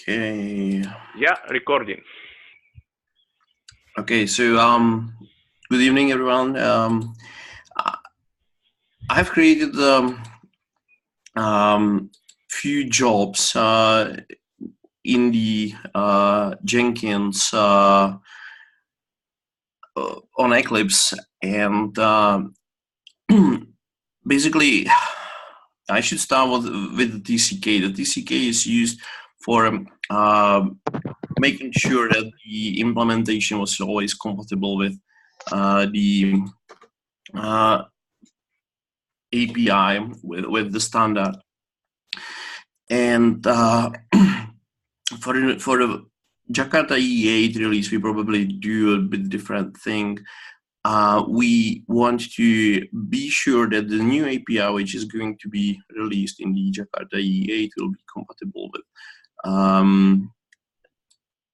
Okay. Yeah, recording. Okay, so good evening, everyone. I've created few jobs in the Jenkins on Eclipse, and basically, I should start with the TCK. The TCK is used for making sure that the implementation was always compatible with the API, with the standard. And for the Jakarta EE API release, we probably do a bit different thing. We want to be sure that the new API, which is going to be released in the Jakarta EE API, will be compatible with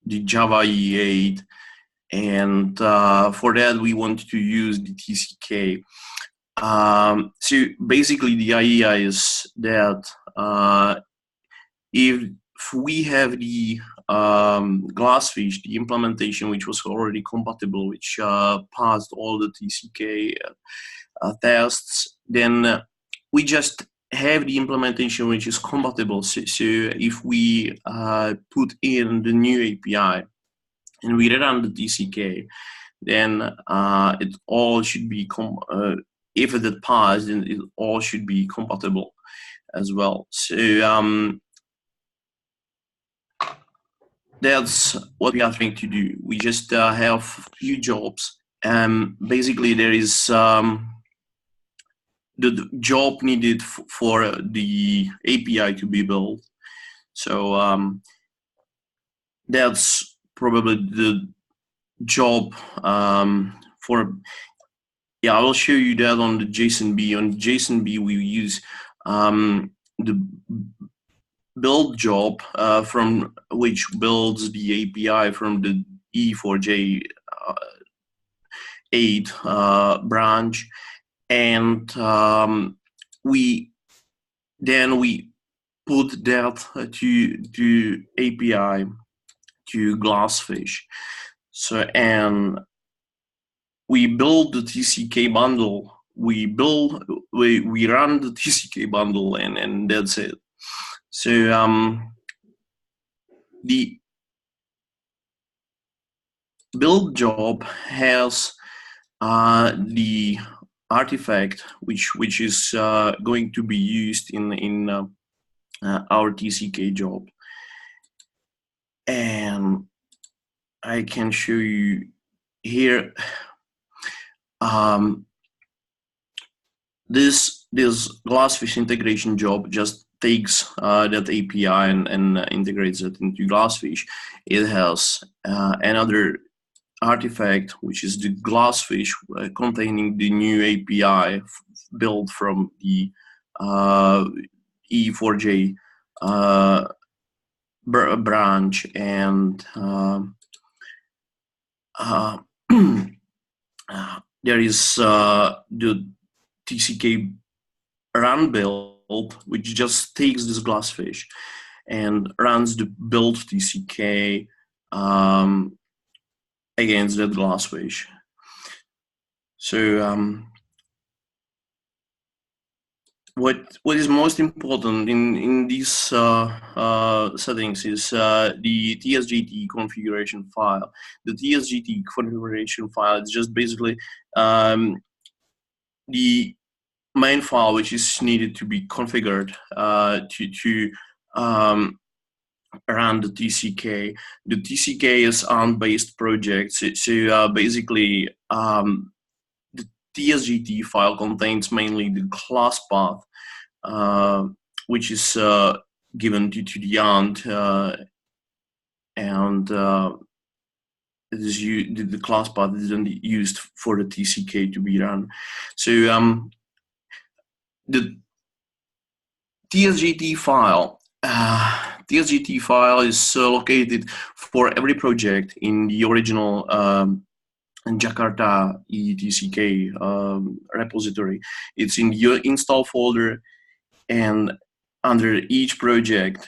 the Java EE API. And for that, we want to use the TCK. So basically, the idea is that if we have the Glassfish, the implementation which was already compatible, which passed all the TCK tests, then we just have the implementation which is compatible. So if we put in the new API and we run the TCK, then it all should be if it passed, then it all should be compatible as well. So that's what we are trying to do. We just have few jobs. Basically, there is the job needed for the API to be built. So that's probably the job for. Yeah, I will show you that on the JSON-B. On JSON-B, we use the build job from which builds the API from the E4J 8 branch, and we put that to API to Glassfish. So and we build the TCK bundle. We run the TCK bundle, and that's it. So the build job has the artifact which is going to be used in our TCK job, and I can show you here. This Glassfish integration job just takes that API and integrates it into Glassfish. It has another artifact, which is the Glassfish, containing the new API built from the E4J branch, and there is the TCK run build, which just takes this Glassfish and runs the build TCK against that Glassfish. So what is most important in these settings is the TSGT configuration file. The TSGT configuration file is just basically the main file which is needed to be configured to run the TCK. The TCK is ARM-based project, so basically the TSGT file contains mainly the class path, which is given to the ARM, and it is the class path is then used for the TCK to be run. So the TSGT file. TSGT file is located for every project in the original Jakarta EE TCK repository. It's in your install folder, and under each project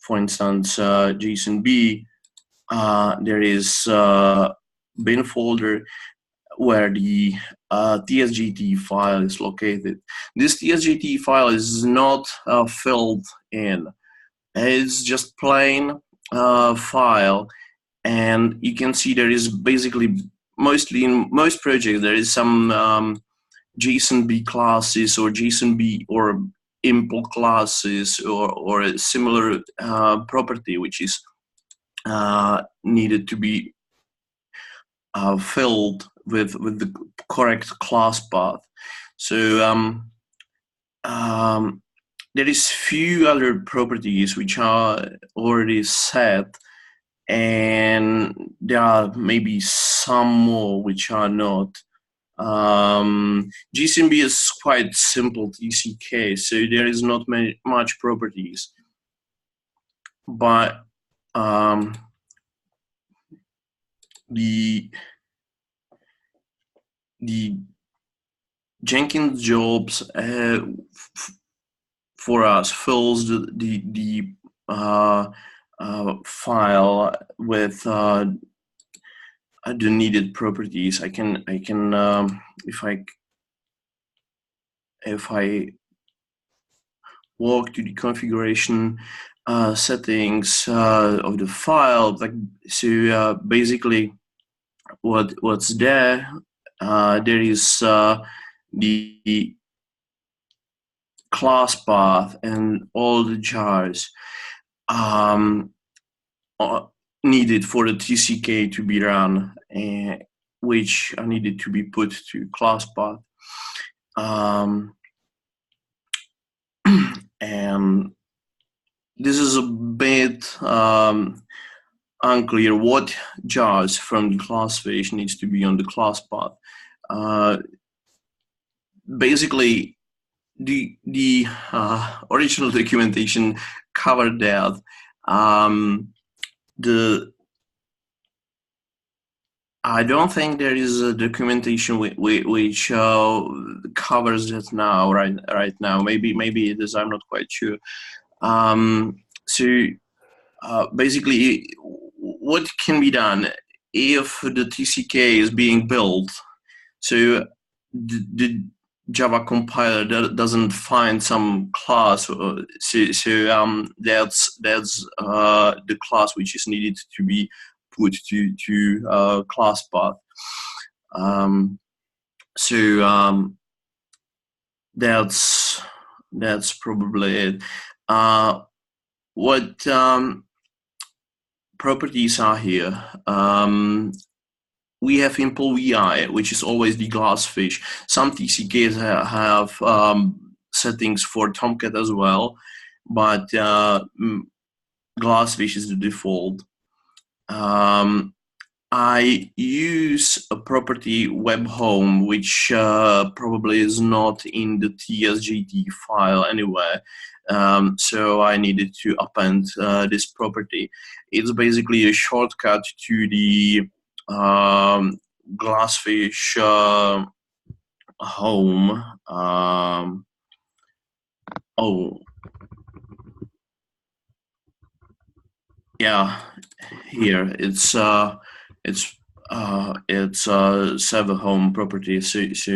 for instance, JSON-B, there is bin folder where the tsgt file is located. This tsgt file is not filled in. It's just plain file, and you can see there is basically, mostly in most projects, there is some JSON-B classes or JSON-B or impl classes or a similar property which is needed to be filled with the correct class path. So there is few other properties which are already set, and there are maybe some more which are not. JSON-B is quite simple TCK, so there is not much properties, but the Jenkins jobs for us fills the file with the needed properties. I can if I walk to the configuration settings of the file, like, so basically what's there, there is the class path and all the jars needed for the TCK to be run, which are needed to be put to class path. And this is a bit unclear what jars from the class page needs to be on the class path. Basically, the original documentation covered that. I don't think there is a documentation which covers that now. Right now, maybe it is. I'm not quite sure. So basically, what can be done if the TCK is being built? So the Java compiler doesn't find some class. So that's the class which is needed to be put to class path. So that's probably it. What properties are here? We have impl vi, which is always the glassfish. Some TCKs have settings for Tomcat as well, but glassfish is the default. I use a property web home, which probably is not in the tsgt file anywhere. So I needed to append this property. It's basically a shortcut to the glassfish home. Oh, yeah, here it's server home property. So it's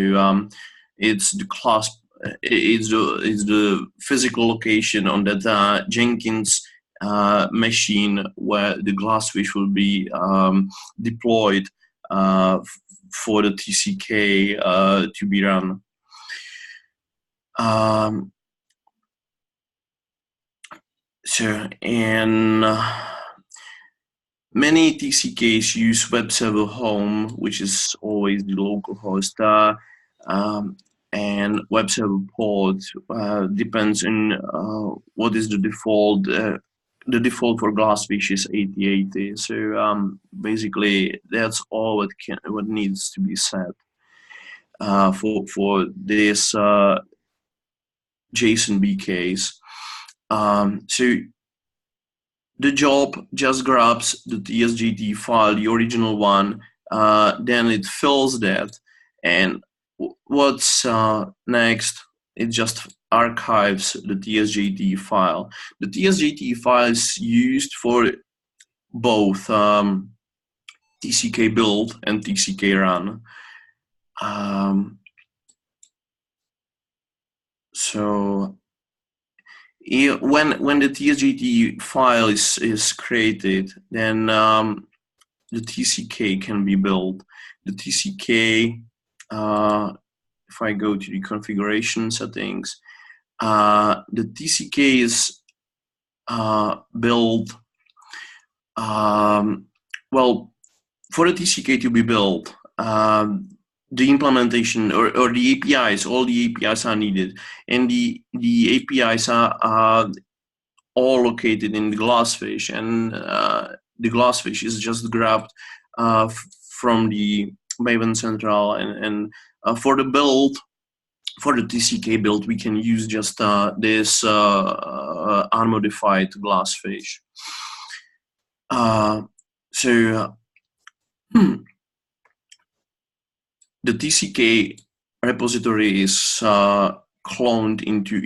the class. It's the physical location on that Jenkins machine where the glassfish will be deployed for the TCK to be run. So, and many TCKs use web server home, which is always the local host, and web server port depends on what is the default. The default for glassfish is 8080. So basically, that's all what needs to be set for this JSON-B case. So the job just grabs the tsgt file, the original one, then it fills that, and what's next? It just archives the tsjt file. The tsjt file is used for both TCK build and TCK run. So when the tsjt file is created, then the TCK can be built. The TCK, if I go to the configuration settings, the TCK is built. Well, for the TCK to be built, the implementation or the APIs, all the APIs are needed, and the APIs are all located in the Glassfish, and the Glassfish is just grabbed from the Maven Central, and for the build, for the TCK build, we can use just this unmodified Glassfish. So the TCK repository is cloned into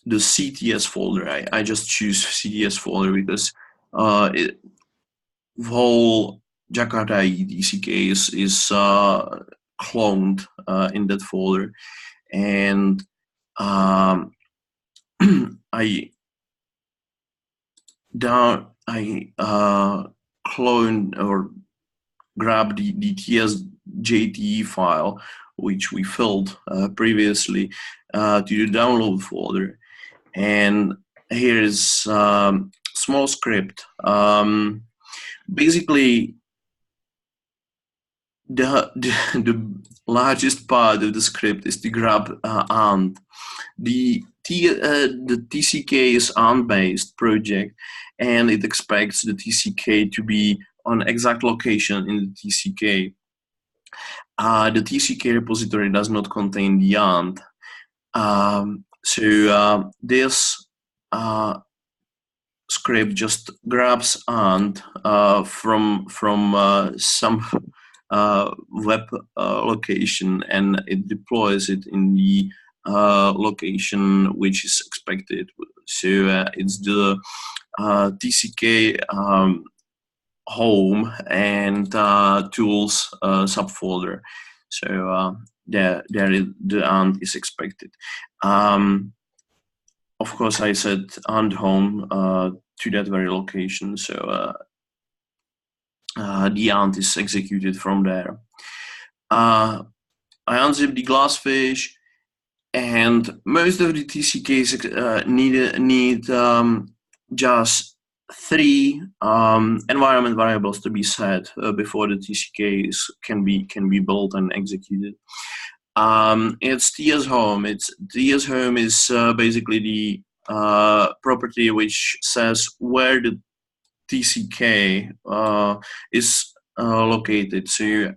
the CTS folder. I just choose CTS folder because whole Jakarta EE TCK is cloned in that folder, and I clone or grab the tsjt file, which we filled previously, to the download folder, and here is small script. Basically, the largest part of the script is to grab AND. The TCK is AND-based project, and it expects the TCK to be on exact location in the TCK. The TCK repository does not contain the AND. So this script just grabs AND from some web location, and it deploys it in the location which is expected. So it's the TCK home and tools subfolder. So there the AND is expected. Of course, I said AND home to that very location, so the AND is executed from there. I unzip the Glassfish, and most of the TCKs need just 3 environment variables to be set before the TCK can be built and executed. It's TS home. TS home is basically the property which says where the TCK is located. So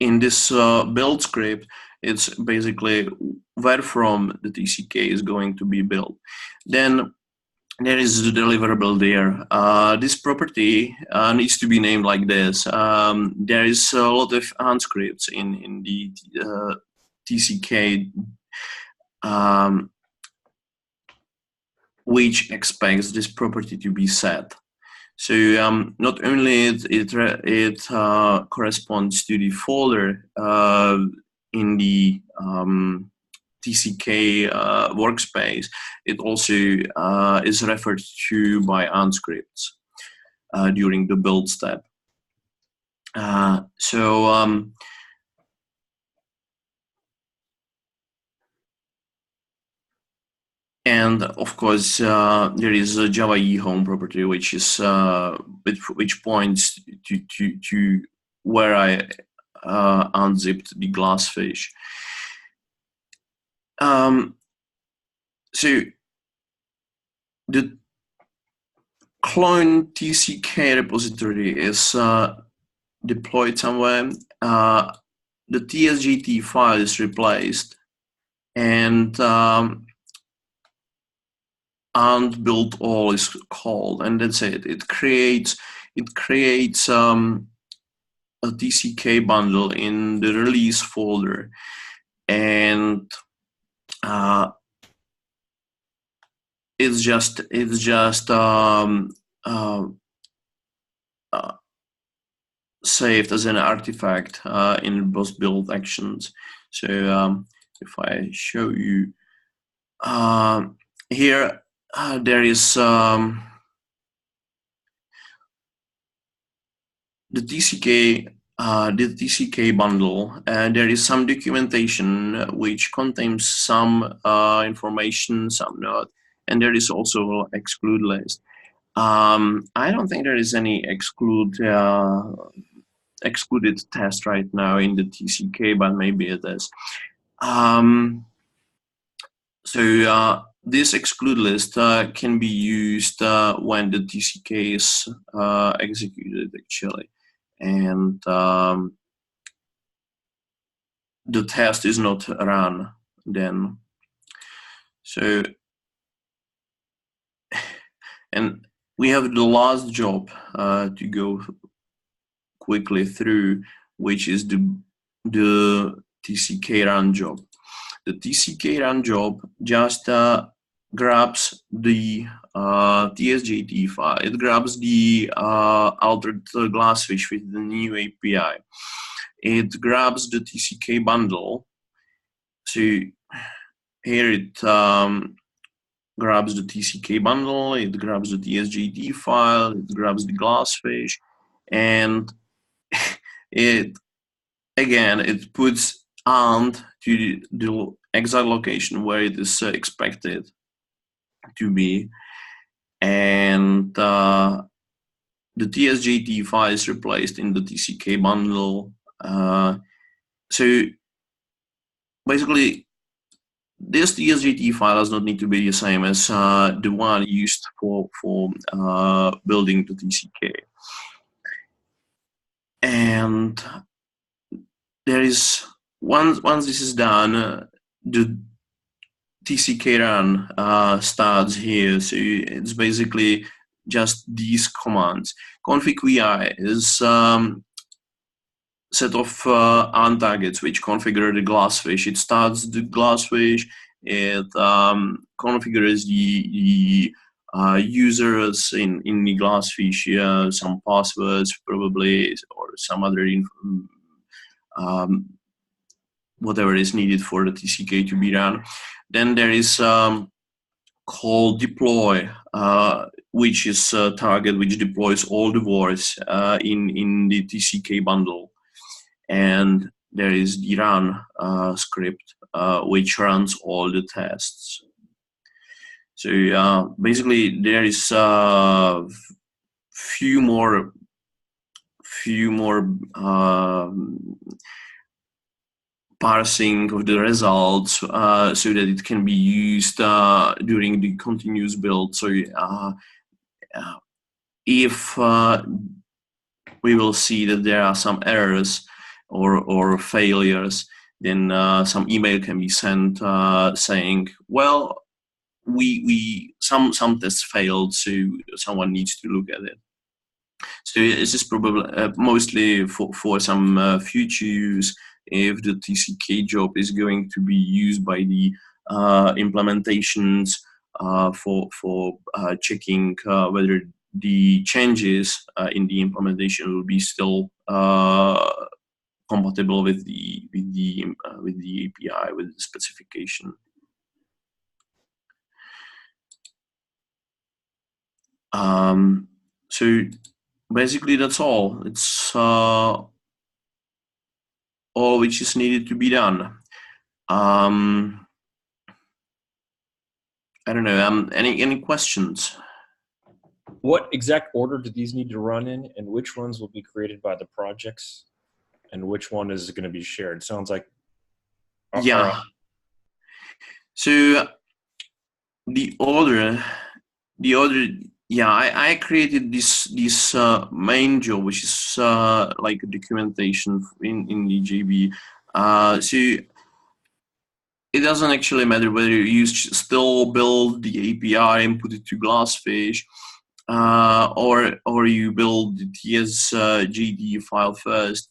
in this build script, it's basically where from the TCK is going to be built. Then there is the deliverable there. This property needs to be named like this. There is a lot of AND scripts in the TCK which expects this property to be set. So not only it corresponds to the folder in the TCK workspace, it also is referred to by AND scripts during the build step. And of course, there is a Java EE home property, which is which points to where I unzipped the Glassfish. So the clone TCK repository is deployed somewhere. The tsjt file is replaced, and build all is called, and that's it. It creates a TCK bundle in the release folder, and it's just saved as an artifact in both build actions. So if I show you here, there is the TCK. The TCK bundle, and there is some documentation which contains some information, some not, and there is also exclude list. I don't think there is any excluded test right now in the TCK, but maybe it is. So this exclude list can be used when the TCK is executed, actually, and the test is not run then. So, and we have the last job to go quickly through, which is the TCK run job. The TCK run job just grabs the TSJT file. It grabs the altered glassfish with the new API. It grabs the TCK bundle. So here it grabs the TCK bundle, it grabs the TSJT file, it grabs the glassfish, and it puts AND to the exact location where it is expected to be, and the TSJT file is replaced in the TCK bundle. So basically, this TSJT file does not need to be the same as the one used for building the TCK. And there is once this is done, the TCK run starts here. So it's basically just these commands. Config vi is set of AND targets which configure the glassfish. It starts the glassfish. It configures the users in the glassfish, some passwords probably, or some other whatever is needed for the TCK to be run. Then there is call deploy, which is a target which deploys all the words in the TCK bundle. And there is the run script, which runs all the tests. So basically, there is few more parsing of the results so that it can be used during the continuous build. So if we will see that there are some errors or failures, then some email can be sent saying, well, some tests failed, so someone needs to look at it. So this is probably mostly for some future use if the TCK job is going to be used by the implementations for checking whether the changes in the implementation will be still compatible with the API, with the specification. So basically that's all. It's all which is needed to be done. I don't know. Any questions? What exact order do these need to run in, and which ones will be created by the projects, and which one is going to be shared? Sounds like yeah. So the order. Yeah, I created this main job, which is like a documentation in the JB. So it doesn't actually matter whether you still build the API and put it to Glassfish, or you build the TSJD file first.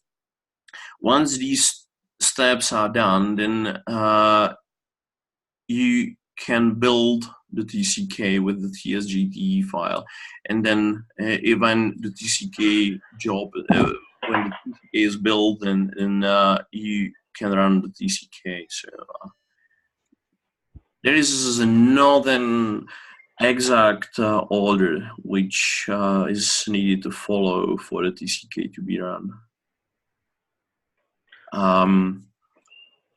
Once these steps are done, then you can build the TCK with the TSGTE file, and then even the TCK job, when the TCK is built, and you can run the TCK. So there is not an exact order which is needed to follow for the TCK to be run.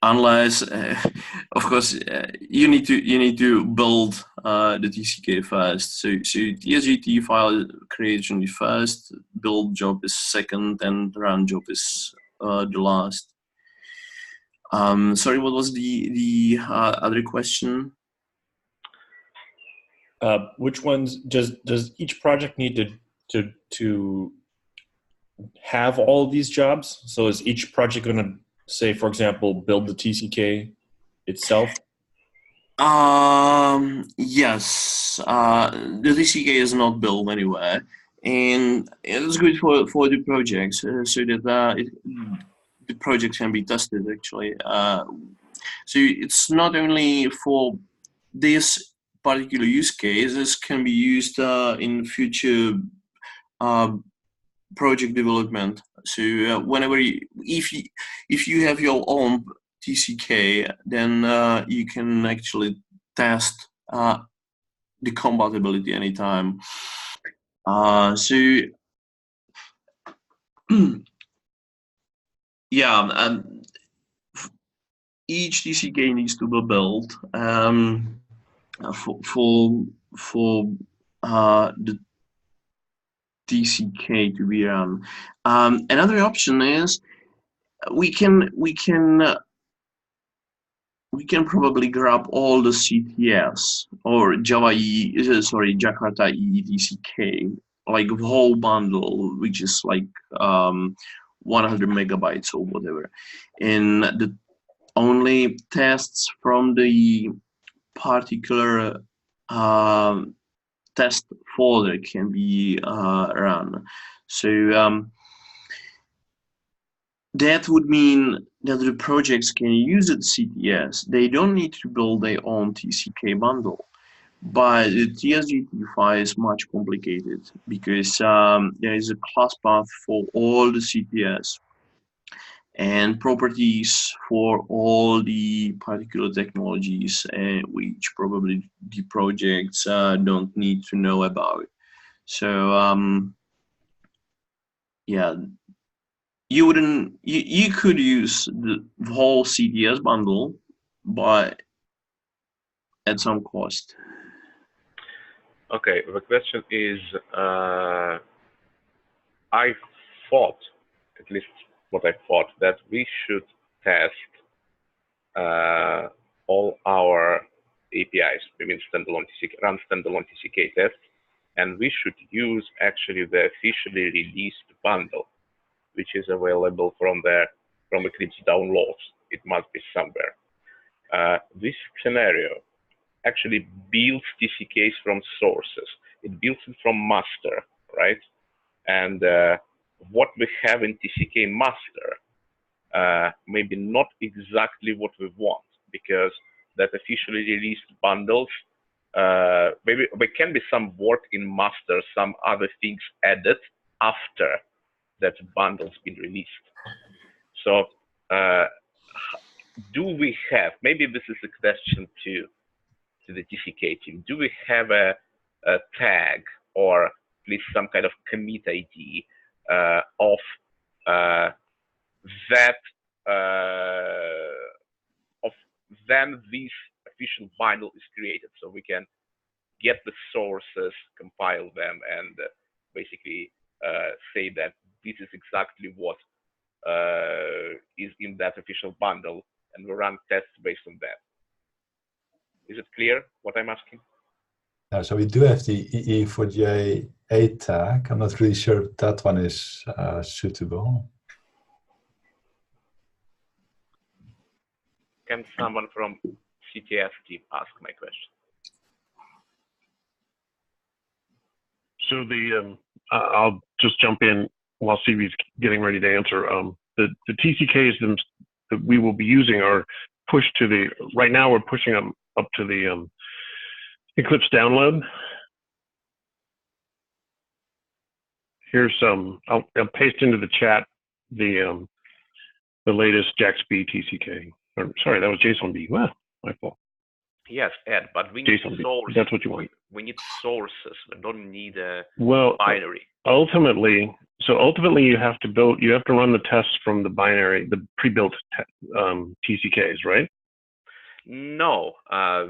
Unless, of course, you need to build the TCK first. So TSGT file creation is first, build job is second, and run job is the last. Sorry, what was the other question? Which ones does each project need to have all of these jobs? So is each project going to say, for example, build the TCK itself? Yes. The TCK is not built anywhere, and it's good for the projects so that the project can be tested actually. So it's not only for this particular use case. This can be used in future project development. So whenever if you have your own TCK, then you can actually test the compatibility anytime. So yeah, each TCK needs to be built for the TCK to be run. Another option is we can probably grab all the CTS or Jakarta EE TCK, like the whole bundle, which is like 100 megabytes or whatever, and the only tests from the particular test folder can be run. So that would mean that the projects can use the CTS. They don't need to build their own TCK bundle. But the TSGT file is much complicated because there is a class path for all the CTS and properties for all the particular technologies, which probably the projects don't need to know about. So yeah, you could use the whole CTS bundle, but at some cost. Okay, the question is, I thought, at least what I thought, that we should test all our APIs, I mean standalone TCK, run standalone TCK tests, and we should use actually the officially released bundle, which is available from Eclipse downloads. It must be somewhere. This scenario actually builds TCKs from sources. It builds it from master, right? And what we have in TCK master maybe not exactly what we want, because that officially released bundles, maybe there can be some work in master, some other things added after that bundle's been released. So do we have, maybe this is a question to the TCK team, do we have a tag or at least some kind of commit ID of that of then this official bundle is created, so we can get the sources, compile them, and basically say that this is exactly what is in that official bundle, and we run tests based on that. Is it clear what I'm asking? So we do have the EE4J8 tag. I'm not really sure if that one is suitable. Can someone from CTS team ask my question? So I'll just jump in while Stevie's getting ready to answer. The TCKs that we will be using are pushed to right now we're pushing them up to the Eclipse download. Here's I'll paste into the chat the latest JAX-B TCK. Or, sorry, that was JSON-B. Wow, my fault. Yes, Ed, but we need JSON-B. sources. That's what you want. We need sources. We don't need a Well, binary. ultimately, you have to run the tests from the binary, the pre-built TCKs, right? No,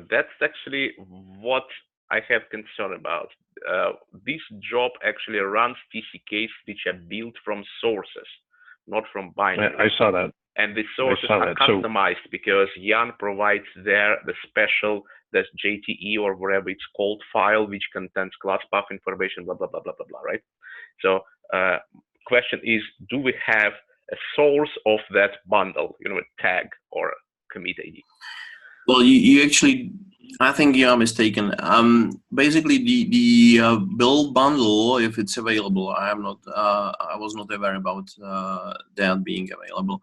that's actually what I have concern about. This job actually runs TCKs which are built from sources, not from binary. I saw that. And the sources are customized because Jan provides there the special, this JTE or whatever it's called file, which contains class path information, blah, blah, blah, blah, blah, blah, right? So question is, do we have a source of that bundle, you know, a tag or a commit ID? Well, you actually, I think you are mistaken. Basically, the build bundle, if it's available, I was not aware about that being available.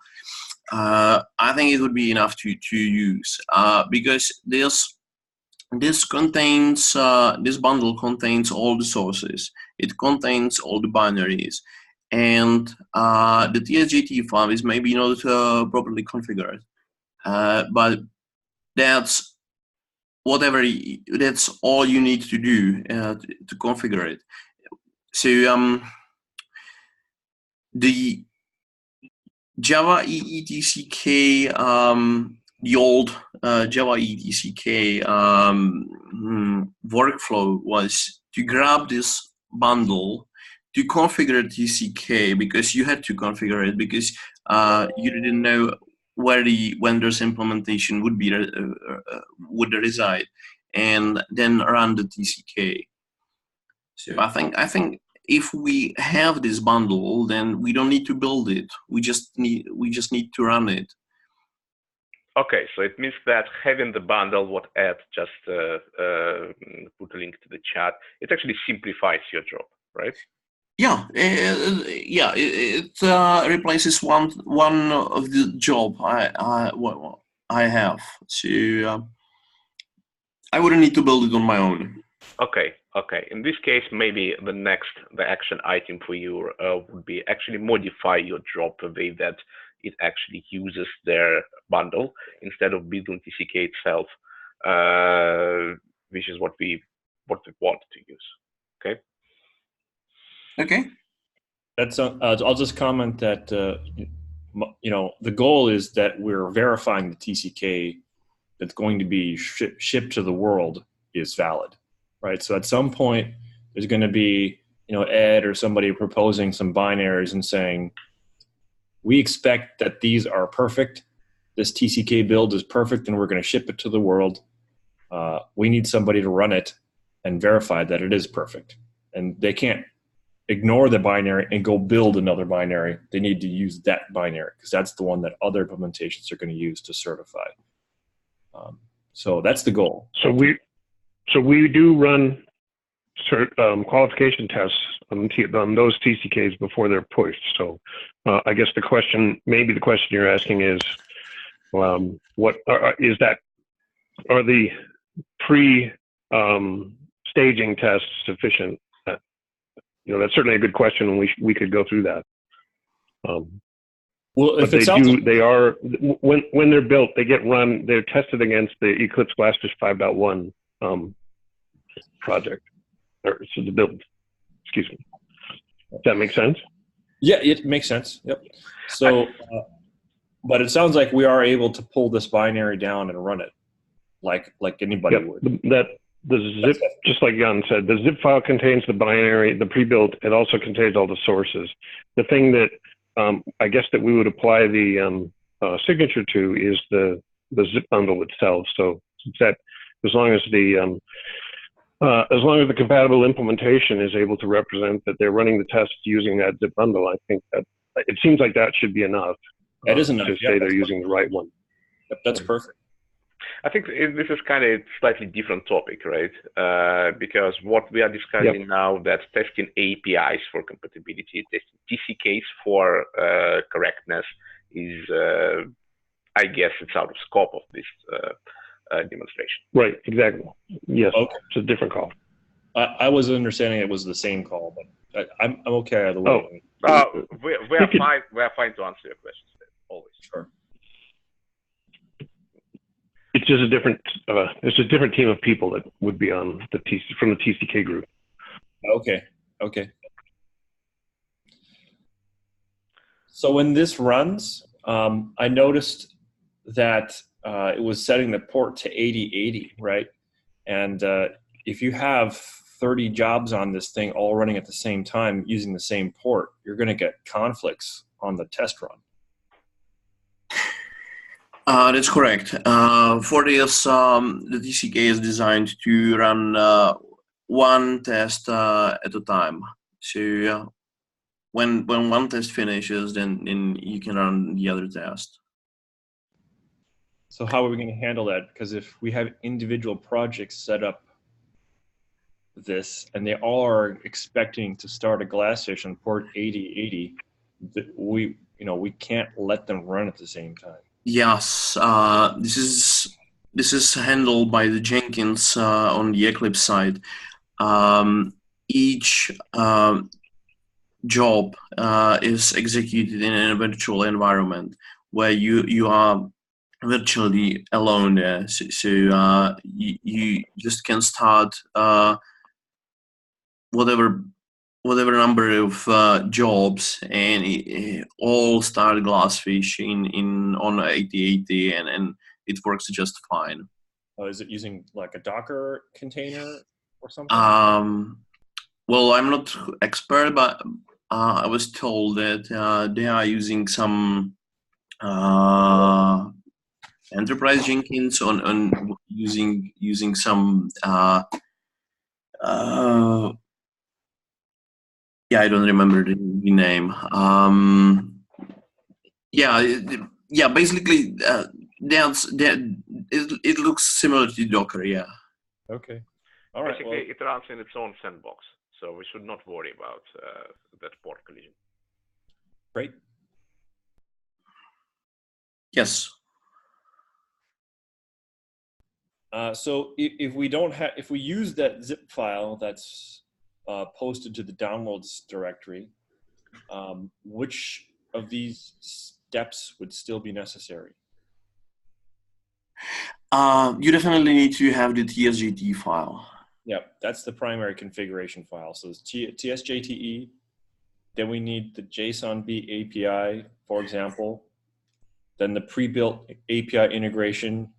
I think it would be enough to use because this bundle contains all the sources. It contains all the binaries, and the TSJT file is maybe not properly configured, but that's that's all you need to do to configure it. So the Java EE TCK, the old Java EE TCK workflow was to grab this bundle to configure TCK, because you had to configure it because you didn't know where the vendor's implementation would be would reside, and then run the TCK. So I think if we have this bundle, then we don't need to build it. We just need to run it. Okay, so it means that having the bundle, what Ed just put a link to the chat, it actually simplifies your job, right? Yeah, it replaces one of the job I have. So I wouldn't need to build it on my own. Okay. In this case, maybe the action item for you would be actually modify your job the way that it actually uses their bundle instead of building TCK itself, which is what we want to use. Okay. Okay. That's I'll just comment that the goal is that we're verifying the TCK that's going to be shipped to the world is valid, right? So at some point there's going to be Ed or somebody proposing some binaries and saying, we expect that these are perfect. This TCK build is perfect, and we're going to ship it to the world. We need somebody to run it and verify that it is perfect, and they can't ignore the binary and go build another binary. They need to use that binary because that's the one that other implementations are going to use to certify. So that's the goal. So we do run qualification tests on those TCKs before they're pushed. So I guess the question you're asking is, are the pre-staging tests sufficient? That's certainly a good question, and we could go through that. Well, if they are when they're built, they get run. They're tested against the Eclipse Glassfish 5.1 project, or so the build. Excuse me. Does that make sense? Yeah, it makes sense. Yep. So, but it sounds like we are able to pull this binary down and run it, like anybody would. The zip, just like Jan said, the zip file contains the binary, the pre-built. It also contains all the sources. The thing that I guess that we would apply the signature to is the zip bundle itself. So that as long as the compatible implementation is able to represent that they're running the tests using that zip bundle, I think that it seems like that should be enough. That is enough to say they're using the right one. Yep, that's perfect. I think this is kind of a slightly different topic, right? Because what we are discussing now, that's testing APIs for compatibility, testing TCKs for correctness is, I guess it's out of scope of this demonstration. Right, exactly. Yes, Okay. it's a different call. I was understanding it was the same call, but I'm okay either way. We are fine. We are fine to answer your questions. Always. Sure. It's just a different. It's a different team of people that would be on the from the TCK group. Okay. Okay. So when this runs, I noticed that it was setting the port to 8080, right? And if you have 30 jobs on this thing all running at the same time using the same port, you're going to get conflicts on the test run. That's correct. For this, the TCK is designed to run one test at a time. So when one test finishes, then you can run the other test. So how are we going to handle that? Because if we have individual projects set up this and they all are expecting to start a Glassfish on port 8080, we can't let them run at the same time. Yes, this is handled by the Jenkins on the Eclipse side. Each job is executed in a virtual environment where you are virtually alone there. So you just can start whatever number of jobs, and all start Glassfish on 8080, and it works just fine. Is it using like a Docker container or something? Well, I'm not expert, but I was told that they are using some enterprise Jenkins on using some yeah, I don't remember the name. Yeah. Basically, it looks similar to Docker. Yeah. Okay. All right. Basically, it runs in its own sandbox, so we should not worry about that port collision. Great. Yes. So if we use that zip file that's posted to the downloads directory, which of these steps would still be necessary? You definitely need to have the TSJT file. Yep, that's the primary configuration file. So it's TSJTE. Then we need the JSON-B API, for example. Then the pre-built API integration.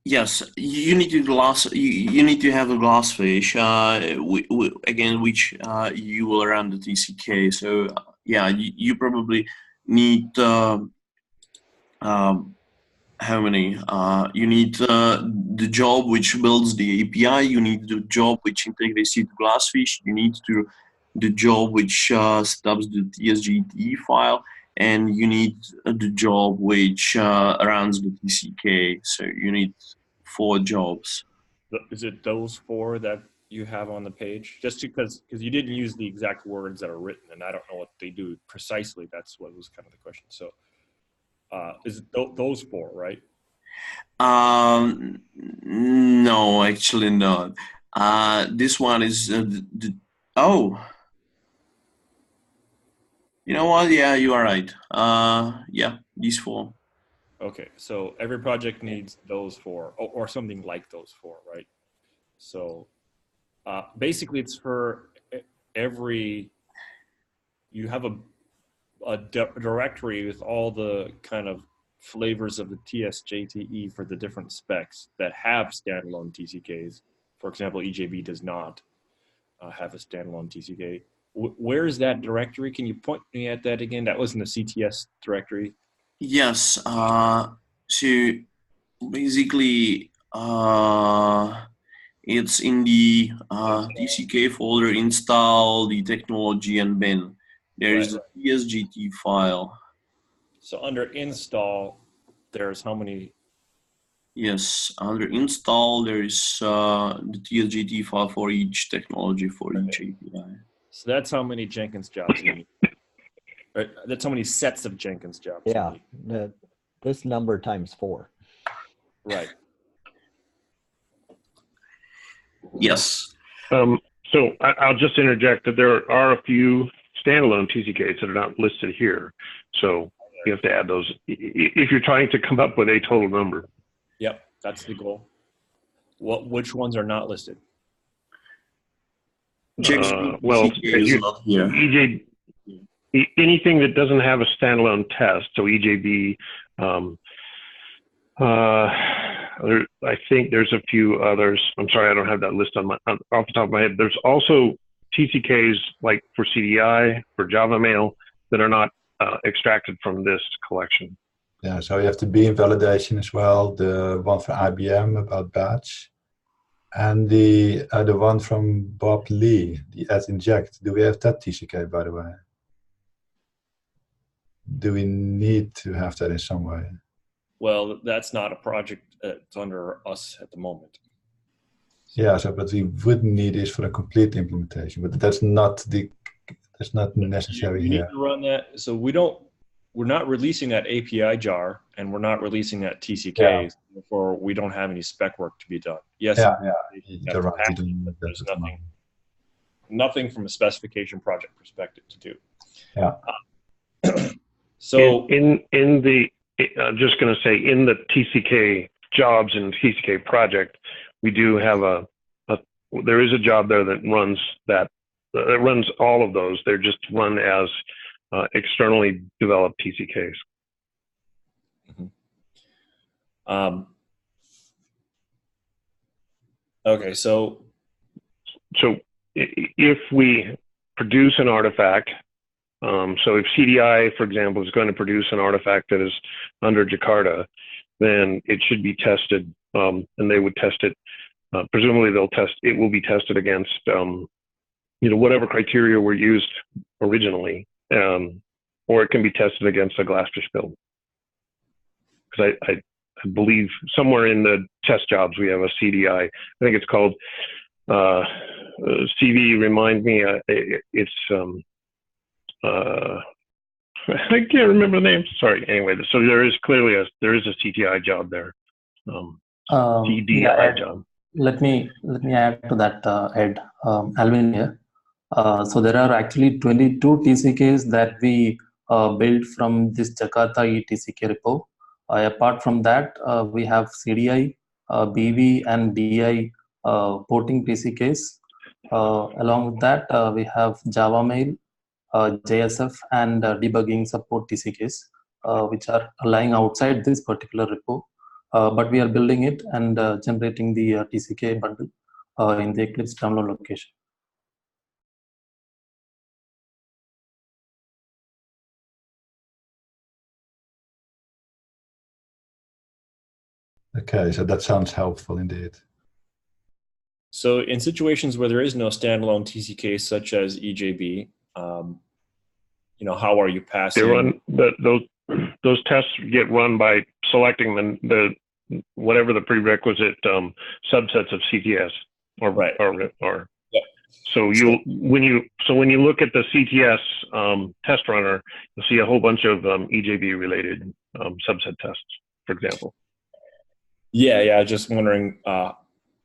Yes, you need to you need to have a Glassfish again, which you will run the TCK. So yeah, you probably need how many? You need the job which builds the API. You need the job which integrates it to Glassfish. You need the job which stubs the TSJT file. And you need the job which runs the TCK. So you need 4 jobs. Is it those 4 that you have on the page? Just because you didn't use the exact words that are written, and I don't know what they do precisely. That's what was kind of the question. So is it those 4, right? No, actually not. This one is oh. You know what? Yeah, you are right. Yeah, these 4. Okay, so every project needs those 4, or something like those 4, right? So basically, it's for every. You have a directory with all the kind of flavors of the TSJTE for the different specs that have standalone TCKs. For example, EJB does not have a standalone TCK. Where is that directory? Can you point me at that again? That was in the CTS directory. Yes. So basically, it's in the TCK folder. Install the technology and bin. There is a TSJT file. So under install, there's how many? Yes, under install, there is the TSJT file for each technology for each API. So that's how many Jenkins jobs you need. That's how many sets of Jenkins jobs. Yeah, this number times 4. Right. Yes. So I'll just interject that there are a few standalone TCKs that are not listed here. So you have to add those if you're trying to come up with a total number. Yep, that's the goal. Which ones are not listed? Well, TCK is not here. Anything that doesn't have a standalone test, so EJB, I think there's a few others. I'm sorry, I don't have that list off the top of my head. There's also TCKs like for CDI, for Java Mail, that are not extracted from this collection. Yeah, so you have the beam validation as well, the one for IBM about batch, and the one from Bob Lee, the add inject. Do we have that TCK, by the way? Do we need to have that in some way? Well, that's not a project that's under us at the moment. Yeah, so but we would need this for a complete implementation, but that's not necessary You here. need to run that. So we're not releasing that API jar, and we're not releasing that TCK. Yeah. Therefore, we don't have any spec work to be done. Yes, Yeah, you're right. There's nothing from a specification project perspective to do. Yeah. So in the I'm just going to say in the TCK jobs and TCK project, we do have there is a job there that runs all of those. They're just run as externally developed TCKs. Mm-hmm. Okay, so if we produce an artifact, so if CDI, for example, is going to produce an artifact that is under Jakarta, then it should be tested, and they would test it. Presumably, it will be tested against, whatever criteria were used originally, or it can be tested against a Glassfish build. Because I believe somewhere in the test jobs we have a CDI. I think it's called CV. Remind me, it's. I can't remember the name. Sorry. Anyway, so there is clearly a CTI job there. CDI job. Let me add to that, Ed. Alvin here. So there are actually 22 TCKs that we built from this Jakarta EE TCK repo. Apart from that, we have CDI, BV, and DI porting TCKs. Along with that, we have Java Mail, JSF, and debugging support TCKs, which are lying outside this particular repo. But we are building it and generating the TCK bundle in the Eclipse download location. Okay, so that sounds helpful indeed. So in situations where there is no standalone TCK, such as EJB, how are you passing? They run those tests get run by selecting the whatever the prerequisite subsets of CTS or right. or yeah. So when you look at the CTS test runner, you'll see a whole bunch of EJB related subset tests, for example. Yeah. Just wondering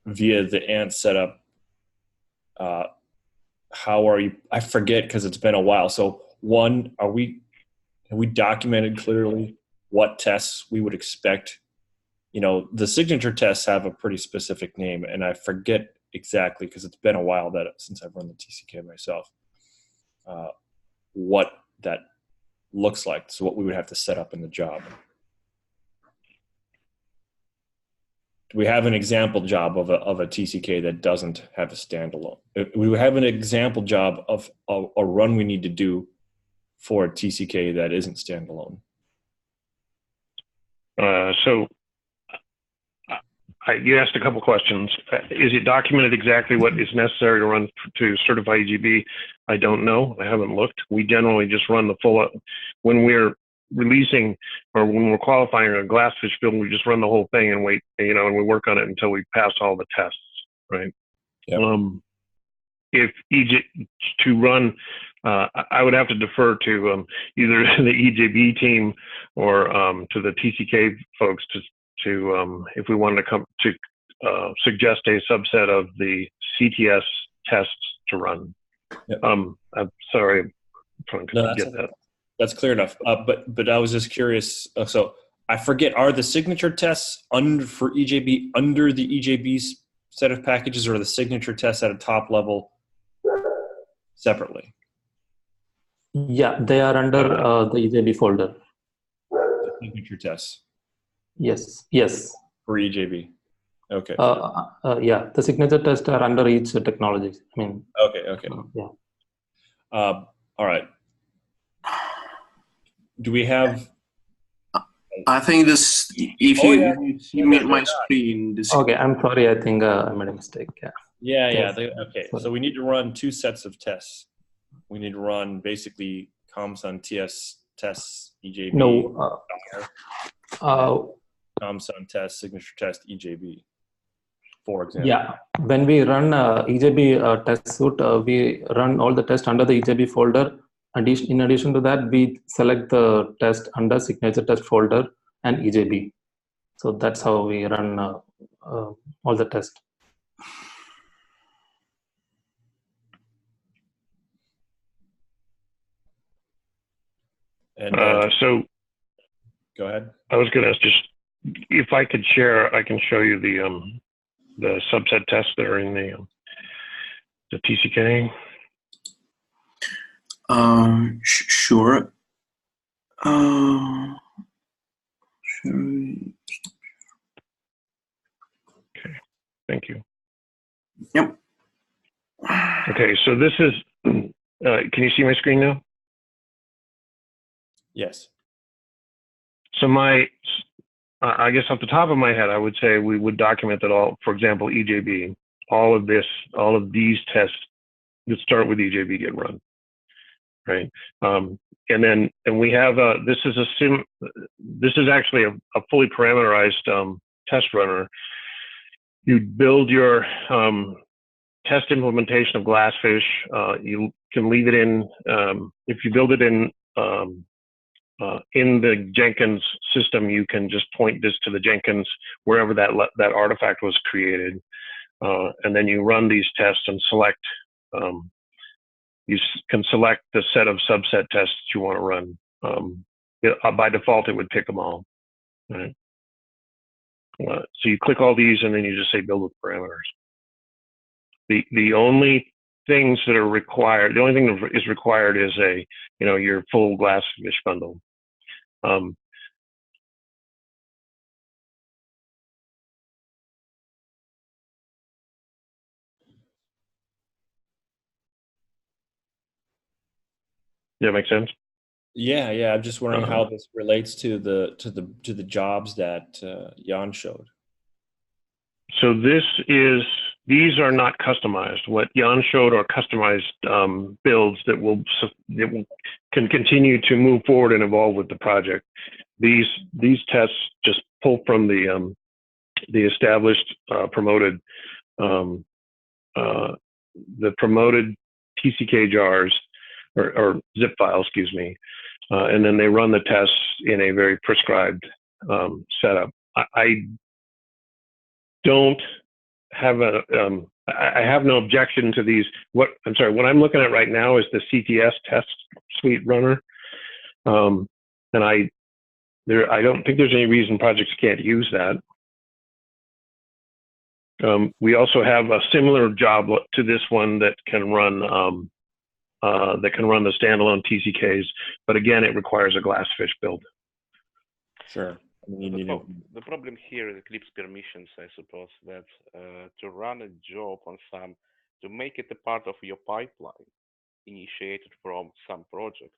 via the Ant setup, how are you? I forget because it's been a while. So one, have we documented clearly what tests we would expect? The signature tests have a pretty specific name, and I forget exactly because it's been a while since I've run the TCK myself, what that looks like. So what we would have to set up in the job. Do we have an example job of a TCK that doesn't have a standalone? We have an example job of a run we need to do for a TCK that isn't standalone. You asked a couple questions. Is it documented exactly what is necessary to run to certify EJB? I don't know. I haven't looked. We generally just run the full, when we're releasing or when we're qualifying a Glassfish build, we just run the whole thing and wait, and we work on it until we pass all the tests, right? Yep. if to run, I would have to defer to either the EJB team or to the TCK folks to if we wanted to come to suggest a subset of the CTS tests to run. Yep. I'm sorry, I'm trying to get that. That's clear enough. But I was just curious. So I forget, are the signature tests for EJB under the EJB's set of packages, or the signature tests at a top level separately? Yeah, they are under the EJB folder. The signature tests Yes, yes. for EJB. Okay. Yeah, the signature tests are under each technology. I mean. Okay. Yeah. All right. Do we have? I think this. If you made my screen. This Okay, I'm sorry. I think I made a mistake. Yeah. Yeah. Okay. So we need to run two sets of tests. We need to run basically ComSun TS tests EJB. No. ComSun test signature test EJB. For example. Yeah. When we run EJB test suite, we run all the tests under the EJB folder. In addition to that, we select the test under signature test folder and EJB. So that's how we run all the tests. And so go ahead. I was going to ask, just if I could share, I can show you the subset tests that are in the TCK. Sure. Okay, thank you. Yep. Okay, so this is, can you see my screen now? Yes. So I guess off the top of my head, I would say we would document that all, for example, EJB, all of these tests that start with EJB get run, right? And we have this is actually a fully parameterized test runner. You build your test implementation of Glassfish. You can leave it in if you build it in the Jenkins system. You can just point this to the Jenkins wherever that artifact was created, and then you run these tests and select. You can select the set of subset tests you want to run. By default, it would pick them all. Right? So you click all these, and then you just say build with parameters. The only things that are required, the only thing that is required is your full Glassfish bundle. Does that make sense? Yeah. I'm just wondering how this relates to the jobs that Jan showed. So these are not customized. What Jan showed are customized builds that can continue to move forward and evolve with the project. These tests just pull from the established promoted TCK jars or zip files, excuse me, and then they run the tests in a very prescribed setup. I don't have I have no objection to these. What I'm looking at right now is the CTS test suite runner, and I don't think there's any reason projects can't use that. We also have a similar job to this one that can run the standalone TCKs, but again, it requires a Glassfish build. Sure. The problem here is Eclipse permissions, I suppose, that to run a job on to make it a part of your pipeline initiated from some project,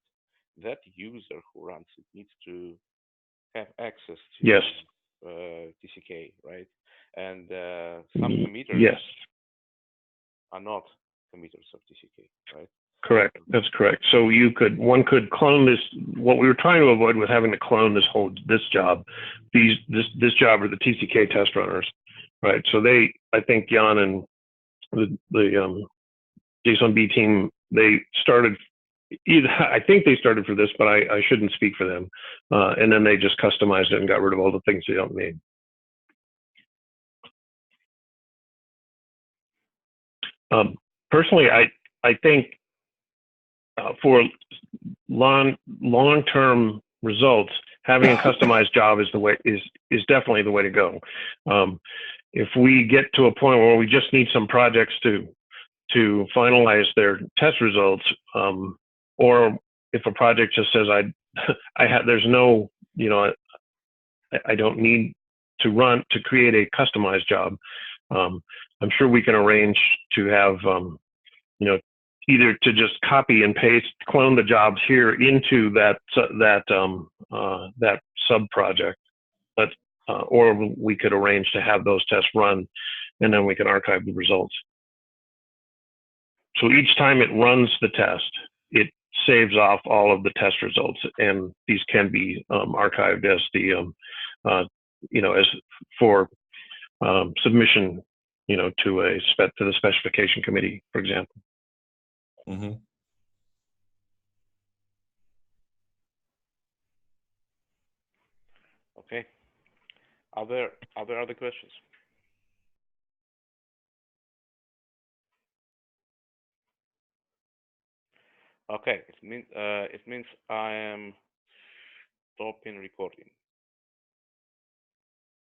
that user who runs it needs to have access to TCK, right? And some committers are not committers of TCK, right? Correct. That's correct. So one could clone this. What we were trying to avoid was having to clone this job, this job are the TCK test runners, right? So I think Jan and the JSON-B team, they started, I think they started for this, but I shouldn't speak for them. And then they just customized it and got rid of all the things they don't need. Personally, I think for long-term results, having a customized job is definitely the way to go. If we get to a point where we just need some projects to finalize their test results, or if a project just says there's no, I don't need to create a customized job, I'm sure we can arrange to have either to just copy and paste, clone the jobs here into that sub project, or we could arrange to have those tests run, and then we can archive the results. So each time it runs the test, it saves off all of the test results, and these can be archived as the as for submission, to the specification committee, for example. Mm-hmm. Okay. Are there other questions? Okay. It means I am stopping recording.